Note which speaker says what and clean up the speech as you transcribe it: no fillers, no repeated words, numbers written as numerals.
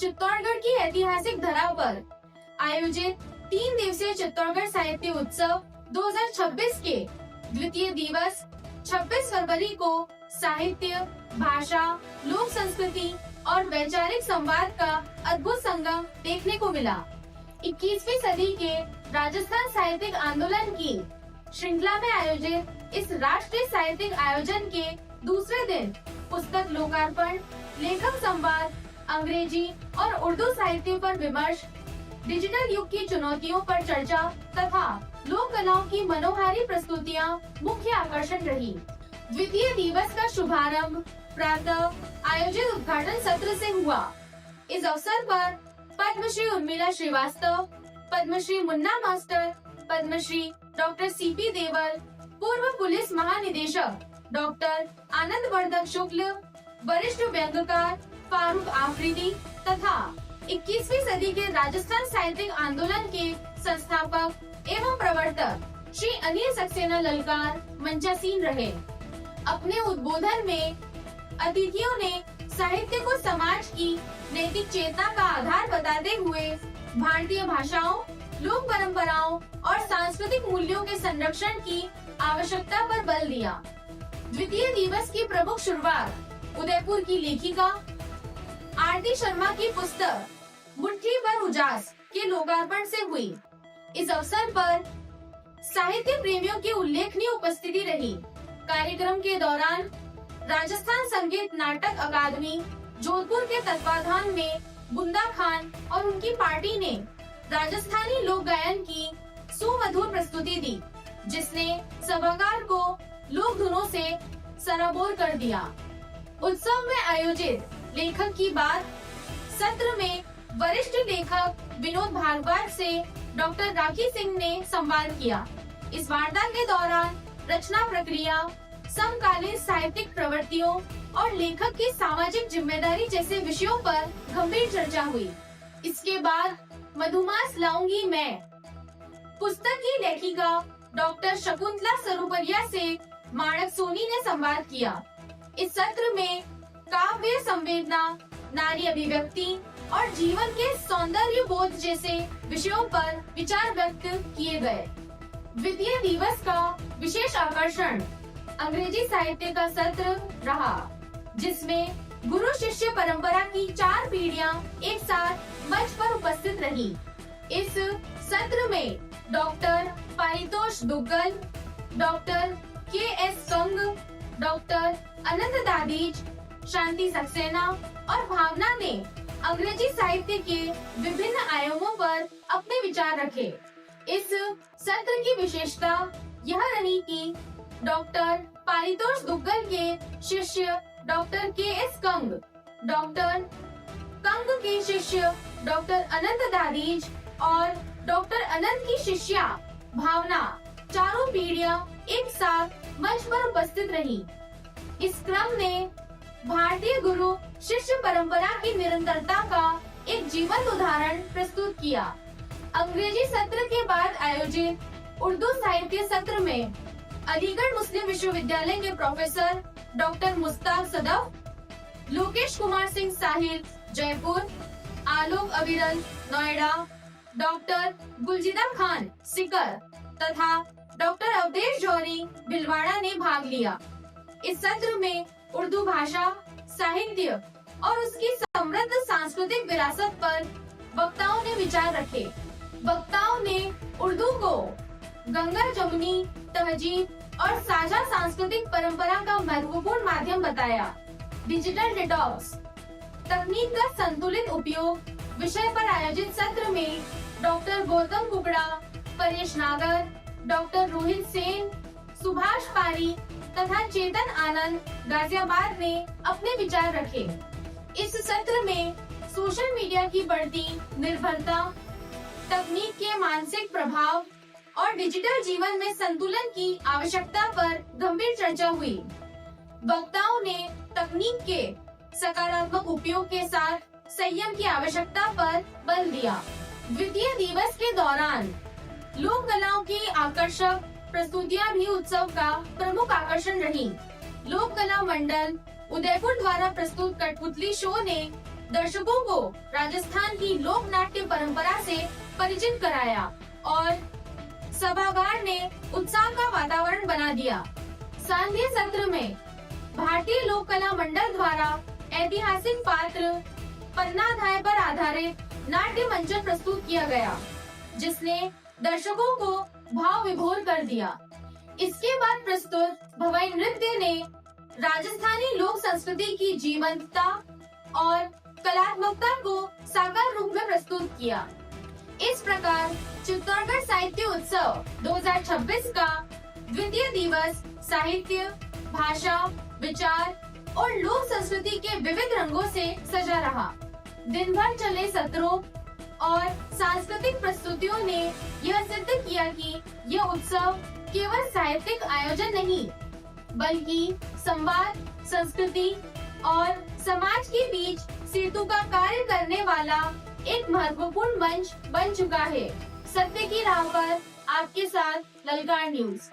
Speaker 1: चित्तौड़गढ़ की ऐतिहासिक धरा पर आयोजित 3 दिवसीय चित्तौड़गढ़ साहित्य उत्सव 2026 के द्वितीय दिवस 26 फरवरी को साहित्य, भाषा, लोक संस्कृति और वैचारिक संवाद का अद्भुत संगम देखने को मिला। 21वीं सदी के राजस्थान साहित्यिक आंदोलन की श्रृंखला में आयोजित इस राष्ट्रीय साहित्यिक आयोजन के दूसरे दिन पुस्तक लोकार्पण, लेखक संवाद, अंग्रेजी और उर्दू साहित्य पर विमर्श, डिजिटल युग की चुनौतियों पर चर्चा तथा लोक कलाओं की मनोहारी प्रस्तुतियां मुख्य आकर्षण रही। द्वितीय दिवस का शुभारंभ प्रातः आयोजित उद्घाटन सत्र से हुआ। इस अवसर पर Padmashri Urmila Srivastava, Padmashri Munna master, Padmashri doctor CP Deval, पूर्व पुलिस महानिदेशक डॉक्टर आनंद वर्धक शुक्ल, वरिष्ठ व्यंग्यकार फारूक आफरीदी तथा 21वीं सदी के राजस्थान साहित्यिक आंदोलन के संस्थापक एवं प्रवर्तक श्री अनिल सक्सेना ललकार मंचासीन रहे। अपने उद्बोधन में अतिथियों ने साहित्य को समाज की नैतिक चेतना का आधार बताते हुए भारतीय भाषाओं, लोक परंपराओं और सांस्कृतिक मूल्यों के संरक्षण की आवश्यकता पर बल दिया। द्वितीय दिवस की प्रमुख शुरुआत उदयपुर की लेखिका आरती शर्मा की पुस्तक मुट्ठी भर उजास के लोकार्पण से हुई। इस अवसर पर साहित्य प्रेमियों की उल्लेखनीय उपस्थिति रही। कार्यक्रम के दौरान राजस्थान संगीत नाटक अकादमी जोधपुर के तत्वाधान में बुंदा खान और उनकी पार्टी ने राजस्थानी लोक गायन की सुमधुर प्रस्तुति दी, जिसने सभागार को लोक धुनों से सराबोर कर दिया। उत्सव में आयोजित लेखक की बात सत्र में वरिष्ठ लेखक विनोद भारद्वाज से डॉक्टर राखी सिंह ने संवाद किया। इस वार्ता के दौरान रचना प्रक्रिया, समकालीन साहित्यिक प्रवृत्तियों और लेखक की सामाजिक जिम्मेदारी जैसे विषयों पर गंभीर चर्चा हुई। इसके बाद मधुमास लाऊंगी मैं पुस्तक की लेखिका डॉक्टर शकुंतला सरुपरिया से माणक सोनी ने संवाद किया। इस सत्र में काव्य संवेदना, नारी अभिव्यक्ति और जीवन के सौंदर्य बोध जैसे विषयों पर विचार व्यक्त किए गए। द्वितीय दिवस का विशेष आकर्षण अंग्रेजी साहित्य का सत्र रहा, जिसमें गुरु शिष्य परंपरा की 4 पीढ़ियां एक साथ मंच पर उपस्थित रही। इस सत्र में doctor Paritosh Duggal, doctor KS. Kang, doctor Anant Dadiz, Shanti Saxena और भावना ने अंग्रेजी साहित्य के विभिन्न आयामों पर अपने विचार रखे। इस सत्र की विशेषता यह रही कि डॉक्टर पारितोष दुग्गल के शिष्य doctor KS. Kang, doctor Kang के शिष्य डॉक्टर अनंत दादीज और डॉक्टर अनंत की शिष्या भावना, चारों पीढ़ियां एक साथ मंच पर उपस्थित रही। इस क्रम ने भारतीय गुरु शिष्य परंपरा की निरंतरता का एक जीवंत उदाहरण प्रस्तुत किया। अंग्रेजी सत्र के बाद आयोजित उर्दू साहित्य सत्र में अलीगढ़ मुस्लिम विश्वविद्यालय के प्रोफेसर डॉक्टर मुस्ताक सदफ, लोकेश कुमार सिंह साहिल जयपुर, आलोक अविरल नोएडा, डॉक्टर गुलजिदा खान सीकर तथा डॉक्टर अवधेश जौहरी भिलवाड़ा ने भाग लिया। इस सत्र में उर्दू भाषा, साहित्य और उसकी समृद्ध सांस्कृतिक विरासत पर वक्ताओं ने विचार रखे। वक्ताओं ने उर्दू को गंगा जमुनी तहजीब और साझा सांस्कृतिक परंपरा का महत्वपूर्ण माध्यम बताया। डिजिटल डिटॉक्स, तकनीक का संतुलित उपयोग विषय पर आयोजित सत्र में डॉक्टर गौतम कुकड़ा, परेश नागर, डॉक्टर रोहित सेन, सुभाष पारी तथा चेतन आनंद गाजियाबाद ने अपने विचार रखे। इस सत्र में सोशल मीडिया की बढ़ती निर्भरता, तकनीक के मानसिक प्रभाव और डिजिटल जीवन में संतुलन की आवश्यकता पर गंभीर चर्चा हुई। वक्ताओं ने तकनीक के सकारात्मक उपयोग के साथ संयम की आवश्यकता पर बल दिया। द्वितीय दिवस के दौरान लोक कलाओं की आकर्षक प्रस्तुतियां भी उत्सव का प्रमुख आकर्षण रही। लोक कला मंडल उदयपुर द्वारा प्रस्तुत कठपुतली शो ने दर्शकों को राजस्थान की लोक नाट्य परंपरा से परिचित कराया और सभागार ने उत्साह का वातावरण बना दिया। सांध्य सत्र में भारतीय लोक कला मंडल द्वारा ऐतिहासिक पात्र पन्नाधाय पर आधारित नाट्य मंचन प्रस्तुत किया गया, जिसने दर्शकों को भाव विभोर कर दिया। इसके बाद प्रस्तुत भवाई नृत्य ने राजस्थानी लोक संस्कृति की जीवंतता और कलात्मकता को साकार रूप में प्रस्तुत किया। इस प्रकार चित्तौड़गढ़ साहित्य उत्सव 2026 का द्वितीय दिवस साहित्य, भाषा, विचार और लोक संस्कृति के विविध रंगों से सजा रहा। दिन भर चले सत्रों और सांस्कृतिक प्रस्तुतियों ने यह सिद्ध किया कि यह उत्सव केवल साहित्यिक आयोजन नहीं, बल्कि संवाद, संस्कृति और समाज के बीच सेतु का कार्य करने वाला एक महत्वपूर्ण मंच बन चुका है। सत्य की राह पर आपके साथ ललकार न्यूज।